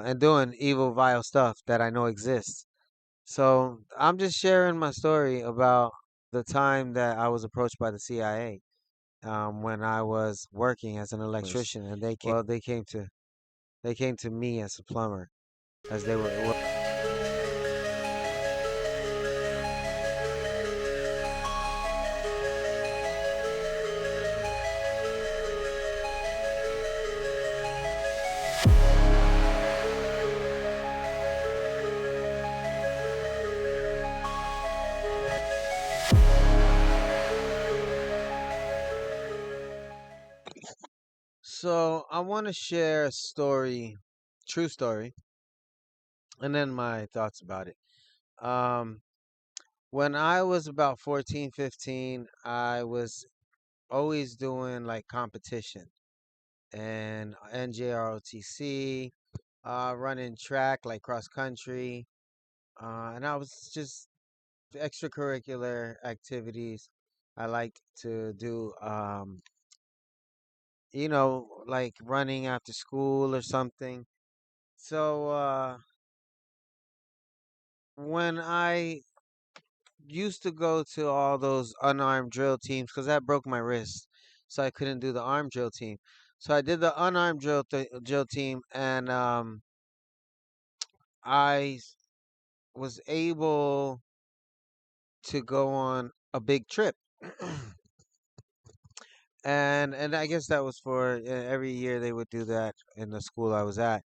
and doing evil, vile stuff that I know exists. So I'm just sharing my story about the time that I was approached by the CIA when I was working as an electrician, and they came to me as a plumber, as they were. So I want to share a story, true story, and then my thoughts about it. Um, when I was about 14, 15, I was always doing like competition and NJROTC, running track like cross country, and I was just extracurricular activities. I like to do, like running after school or something. So when I used to go to all those unarmed drill teams, because that broke my wrist, so I couldn't do the armed drill team. So I did the unarmed drill team, and I was able to go on a big trip. And I guess that was for every year they would do that in the school I was at.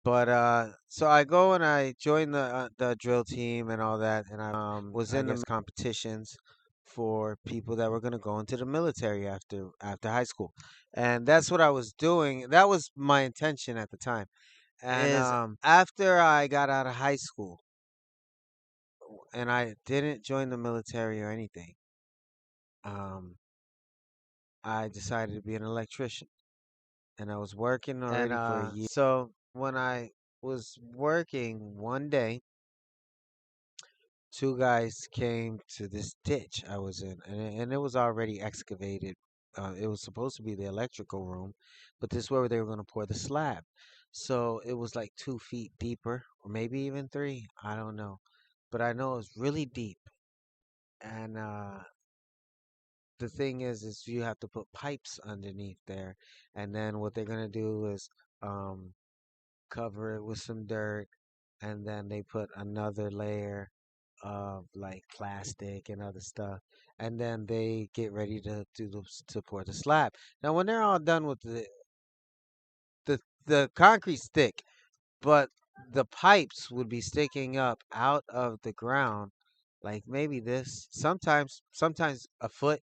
But so I go and I join the drill team and all that, and I was in the competitions for people that were gonna go into the military after high school, and that's what I was doing. That was my intention at the time. And after I got out of high school, and I didn't join the military or anything, um, I decided to be an electrician, and I was working already for a year. So when I was working one day, two guys came to this ditch I was in, and it was already excavated. It was supposed to be the electrical room, but this is where they were going to pour the slab. So it was like 2 feet deeper, or maybe even three. I don't know, but I know it was really deep. And the thing is you have to put pipes underneath there, and then what they're gonna do is um, cover it with some dirt, and then they put another layer of like plastic and other stuff, and then they get ready to to pour the slab. Now, when they're all done with the concrete stick, but the pipes would be sticking up out of the ground, like maybe this, sometimes a foot,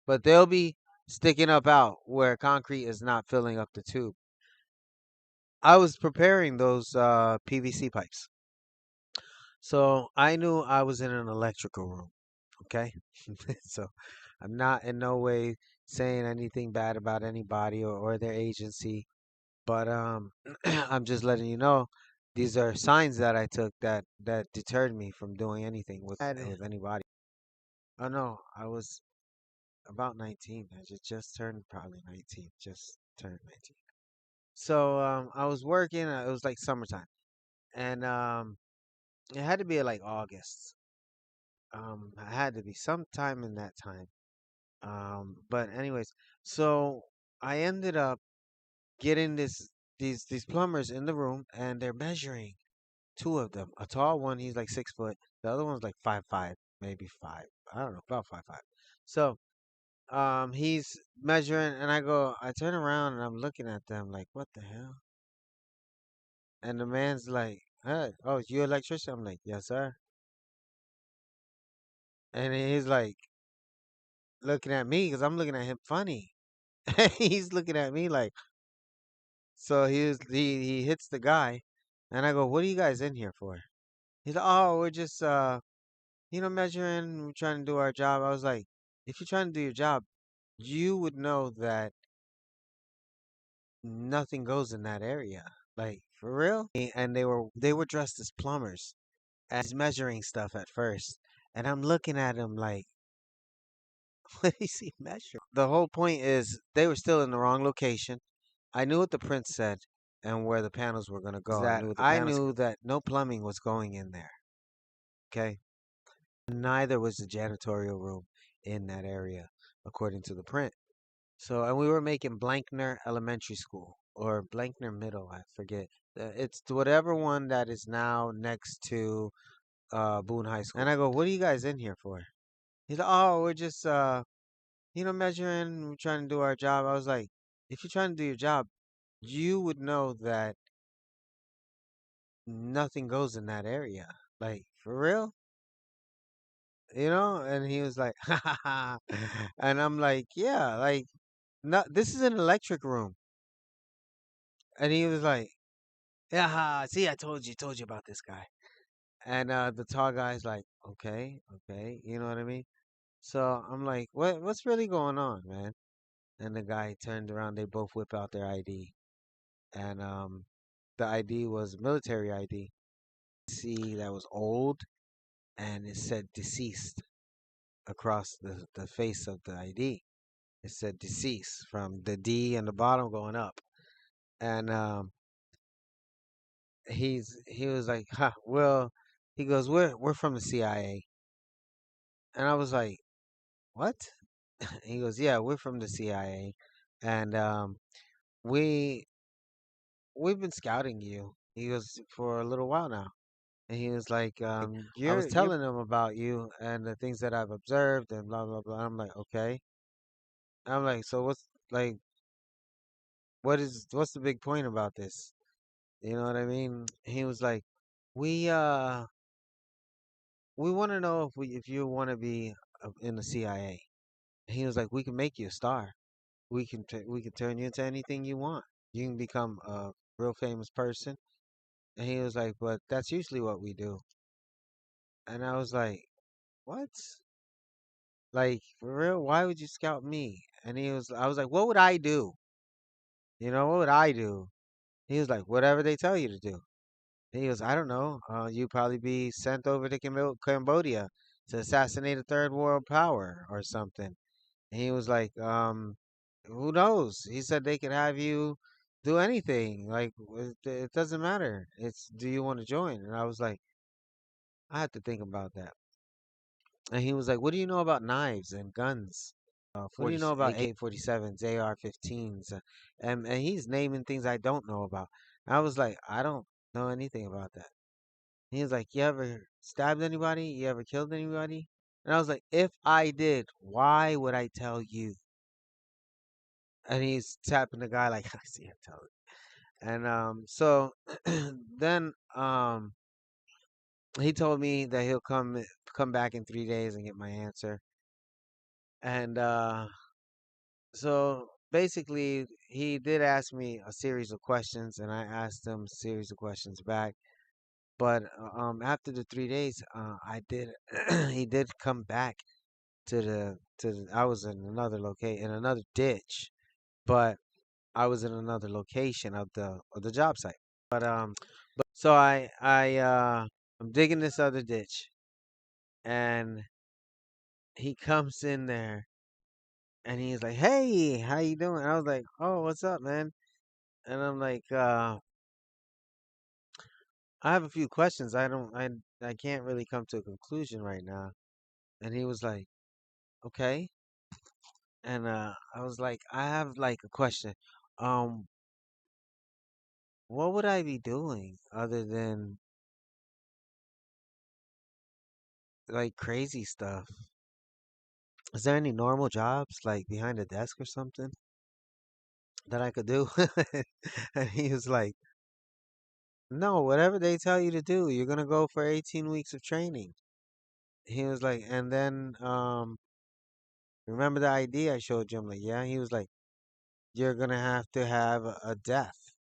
but they'll be sticking up out where concrete is not filling up the tube. I was preparing those PVC pipes. So I knew I was in an electrical room. Okay. So I'm not in no way saying anything bad about anybody or their agency, but I'm just letting you know these are signs that I took that deterred me from doing anything with anybody. Oh no, I was about 19. I just turned probably 19. Just turned 19. So I was working. It was like summertime, and it had to be like August. I had to be sometime in that time. But anyways, so I ended up getting these plumbers in the room, and they're measuring two of them. A tall one, he's like 6 foot. The other one's like 5'5", maybe five. I don't know, about 5'5". So he's measuring, and I turn around and I'm looking at them like, what the hell? And the man's like, "Hey, oh, you electrician?" I'm like, "Yes, sir." And he's like looking at me because I'm looking at him funny. He's looking at me like, so he hits the guy, and I go, "What are you guys in here for?" He's like, "Oh, we're just measuring, we're trying to do our job." I was like, "If you're trying to do your job, you would know that nothing goes in that area, like for real." And they were dressed as plumbers, and he's measuring stuff at first, and I'm looking at him like, what is he measuring? The whole point is they were still in the wrong location. I knew what the prince said, and where the panels were gonna Is go. that I I knew that no plumbing was going in there. Okay, neither was the janitorial room in that area, according to the print. So, and we were making Blankner Elementary School or Blankner Middle, I forget. It's whatever one that is now next to Boone High School. And I go, "What are you guys in here for?" He's like, "Oh, we're just measuring, we're trying to do our job." I was like, "If you're trying to do your job, you would know that nothing goes in that area. Like, for real?" And he was like, "Ha ha ha." And I'm like, "Yeah, like, not this is an electric room." And he was like, "Yeah, see, I told you about this guy." And the tall guy's like, "Okay, okay," you know what I mean? So I'm like, what's really going on, man?" And the guy turned around, they both whip out their ID. And the ID was military ID. See, that was old, and it said deceased across the face of the ID. It said deceased from the D and the bottom going up. And he was like, "Huh, well," he goes, "We're from the CIA." And I was like, "What?" He goes, "Yeah, we're from the CIA, and we we've been scouting you." He goes, "For a little while now." And he was like, I "You're was you're telling telling them about you and the things that I've observed and blah blah blah." I'm like, "Okay." I'm like, "So what's the big point about this?" You know what I mean? He was like, "We we want to know if you want to be in the CIA." He was like, "We can make you a star. We can turn you into anything you want. You can become a real famous person." And he was like, "But that's usually what we do." And I was like, "What? Like, for real? Why would you scout me?" And I was like, "What would I do? What would I do?" He was like, "Whatever they tell you to do." He goes, "I don't know. You'd probably be sent over to Cambodia to assassinate a third world power or something." And he was like, "Who knows?" He said they could have you do anything. Like, it doesn't matter. It's, do you want to join? And I was like, I had to think about that. And he was like, "What do you know about knives and guns? What do you 40 know about AK. AK-47s, AR-15s?" And he's naming things I don't know about. I was like, "I don't know anything about that." He was like, "You ever stabbed anybody? You ever killed anybody?" And I was like, "If I did, why would I tell you?" And he's tapping the guy like, "I see him tell it." And so then he told me that he'll come back in 3 days and get my answer. And so basically, he did ask me a series of questions, and I asked him a series of questions back. But after the 3 days, I did he did come back I was in another in another ditch, but I was in another location of the job site. But so I'm digging this other ditch, and he comes in there and he's like, "Hey, how you doing?" I was like, "Oh, what's up, man?" And I'm like, "I have a few questions. I can't really come to a conclusion right now." And he was like, "Okay." And I was like, "I have like a question. Um, what would I be doing other than like crazy stuff? Is there any normal jobs like behind a desk or something that I could do?" And he was like, "No, whatever they tell you to do, you're gonna go for 18 weeks of training." He was like, "And then remember the ID I showed you?" I'm like, "Yeah." He was like, "You're gonna have to have a death.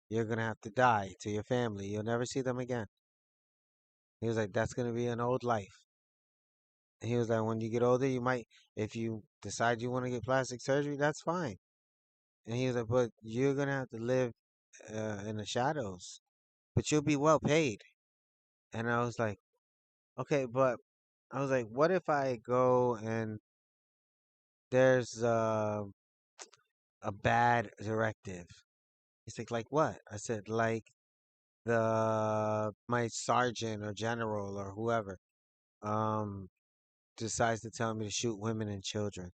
You're gonna have to die to your family. You'll never see them again." He was like, "That's gonna be an old life." He was like, "When you get older, you might, if you decide you want to get plastic surgery, that's fine." And he was like, "But you're gonna have to live in the shadows, but you'll be well paid." And I was like, "Okay, but," I was like, "What if I go and there's a bad directive?" He's like what? I said, like the my sergeant or general or whoever um decides to tell me to shoot women and children.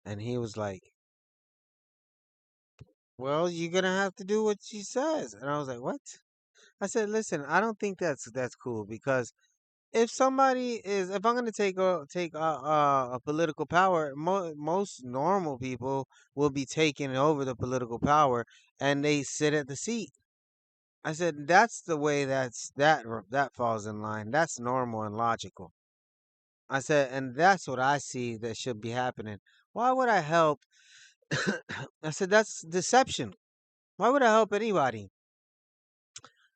And he was like, well, you're gonna have to do what she says. And I was like, what? I said, listen, I don't think that's cool because if I'm gonna take a political power, most normal people will be taking over the political power and they sit at the seat. I said that's the way that falls in line. That's normal and logical. I said, and that's what I see that should be happening. Why would I help? I said that's deception. Why would I help anybody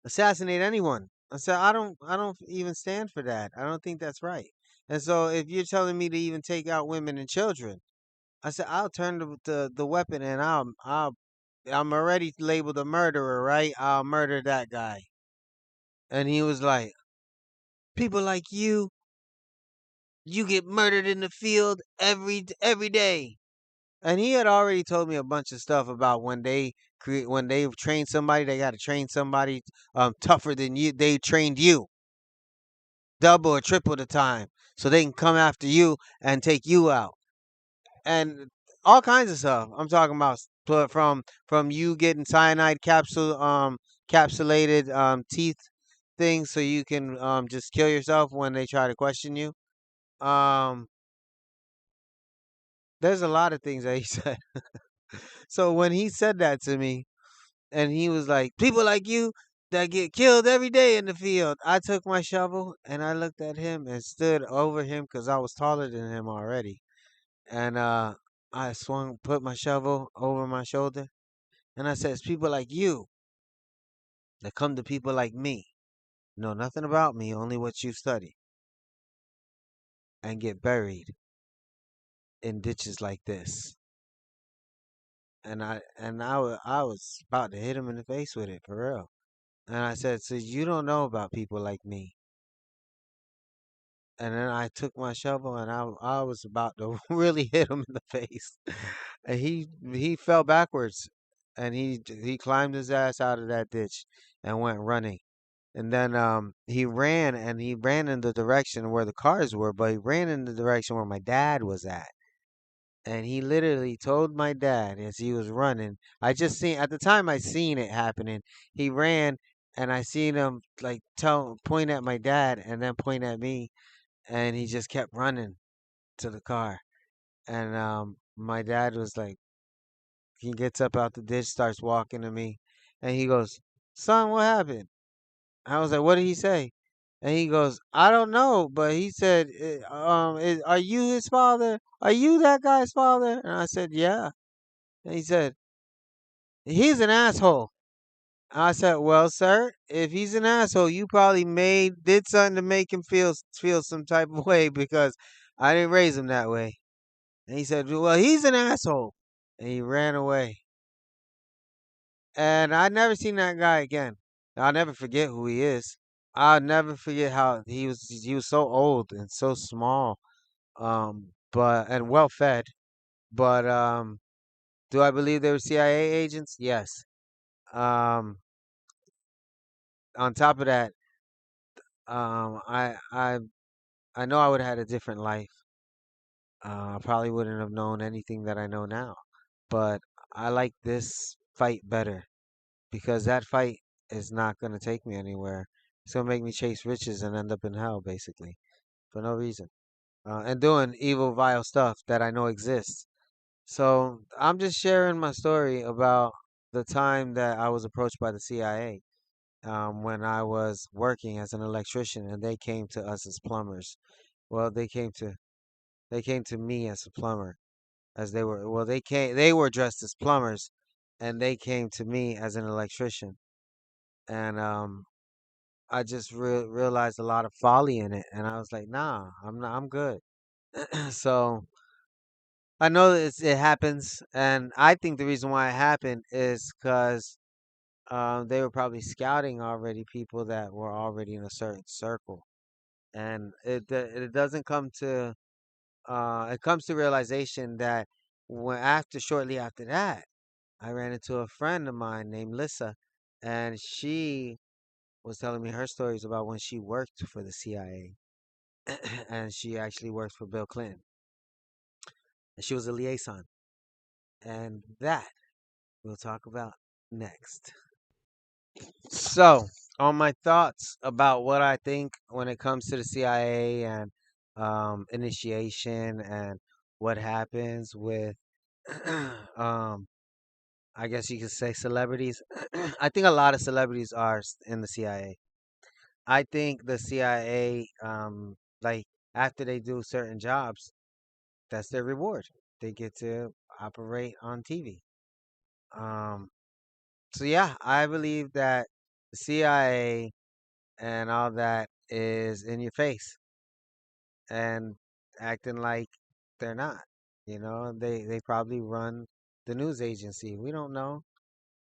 assassinate anyone? I said I don't even stand for that. I don't think that's right. And so if you're telling me to even take out women and children, I said I'll turn the weapon and I'm already labeled a murderer, right? I'll murder that guy. And he was like, people like you get murdered in the field every day. And he had already told me a bunch of stuff about when they train somebody, they got to train somebody tougher than you. They trained you double or triple the time so they can come after you and take you out. And all kinds of stuff. I'm talking about from you getting cyanide capsulated teeth things so you can just kill yourself when they try to question you. Um there's a lot of things that he said. So when he said that to me and he was like, people like you that get killed every day in the field, I took my shovel and I looked at him and stood over him because I was taller than him already. And I swung, put my shovel over my shoulder, and I said, "It's people like you that come to people like me, know nothing about me, only what you study, and get buried in ditches like this." I was about to hit him in the face with it for real. And I said, "So you don't know about people like me?" And then I took my shovel and I was about to really hit him in the face. And he fell backwards and he climbed his ass out of that ditch and went running. And then he ran in the direction where the cars were, but he ran in the direction where my dad was at. And he literally told my dad as he was running. I just seen at the time I seen it happening. He ran and I seen him like tell point at my dad and then point at me and he just kept running to the car. And my dad was like, he gets up out the ditch, starts walking to me, and he goes, "Son, what happened?" I was like, "What did he say?" And he goes, "I don't know, but he said, are you his father? Are you that guy's father?" And I said, "Yeah." And he said, "He's an asshole." I said, "Well, sir, if he's an asshole, you probably did something to make him feel some type of way because I didn't raise him that way." And he said, "Well, he's an asshole." And he ran away. And I never seen that guy again. I'll never forget who he is. I'll never forget how he was so old and so small, but and well fed. But do I believe they were CIA agents? Yes. Um, on top of that, I know I would have had a different life. I probably wouldn't have known anything that I know now. But I like this fight better because that fight is not gonna take me anywhere. It's gonna make me chase riches and end up in hell, basically, for no reason. And doing evil, vile stuff that I know exists. So I'm just sharing my story about the time that I was approached by the CIA when I was working as an electrician, and they came to us as plumbers. Well, they came to me as a plumber, as they were dressed as plumbers, and they came to me as an electrician, and I just realized a lot of folly in it, and I was like, nah, I'm not, I'm good. So I know that it happens, and I think the reason why it happened is because they were probably scouting already people that were already in a certain circle, and it doesn't come to it comes to realization that shortly after that. I ran into a friend of mine named Lissa, and she was telling me her stories about when she worked for the CIA, and she actually worked for Bill Clinton, and she was a liaison, and that we'll talk about next. So, on my thoughts about what I think when it comes to the CIA and initiation and what happens with, um, I guess you could say celebrities. I think a lot of celebrities are in the CIA. I think the CIA, like after they do certain jobs, that's their reward. They get to operate on TV. Um, so yeah, I believe that the CIA and all that is in your face and acting like they're not. You know, they probably run the news agency. We don't know.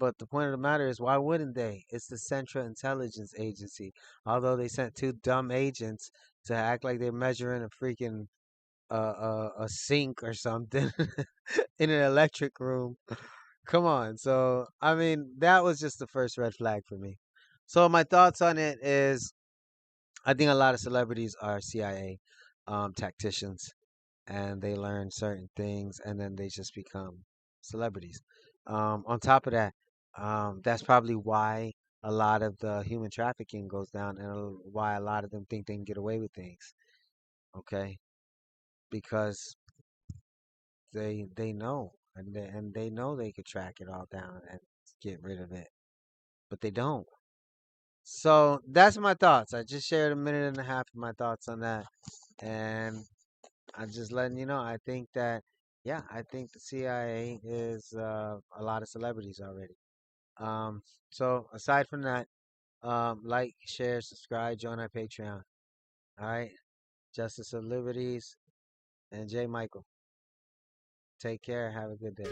But the point of the matter is, why wouldn't they? It's the Central Intelligence Agency. Although they sent two dumb agents to act like they're measuring a freaking a sink or something in an electric room. Come on. So I mean, that was just the first red flag for me. So my thoughts on it is, I think a lot of celebrities are CIA tacticians, and they learn certain things, and then they just become celebrities. On top of that, that's probably why a lot of the human trafficking goes down, and why a lot of them think they can get away with things. Okay, because they know, and they know they could track it all down and get rid of it, but they don't. So that's my thoughts. I just shared a minute and a half of my thoughts on that, and I'm just letting you know. I think that, yeah, I think the CIA is a lot of celebrities already. So aside from that, like, share, subscribe, join our Patreon. All right, Justice of Liberties and J. Michael. Take care. Have a good day.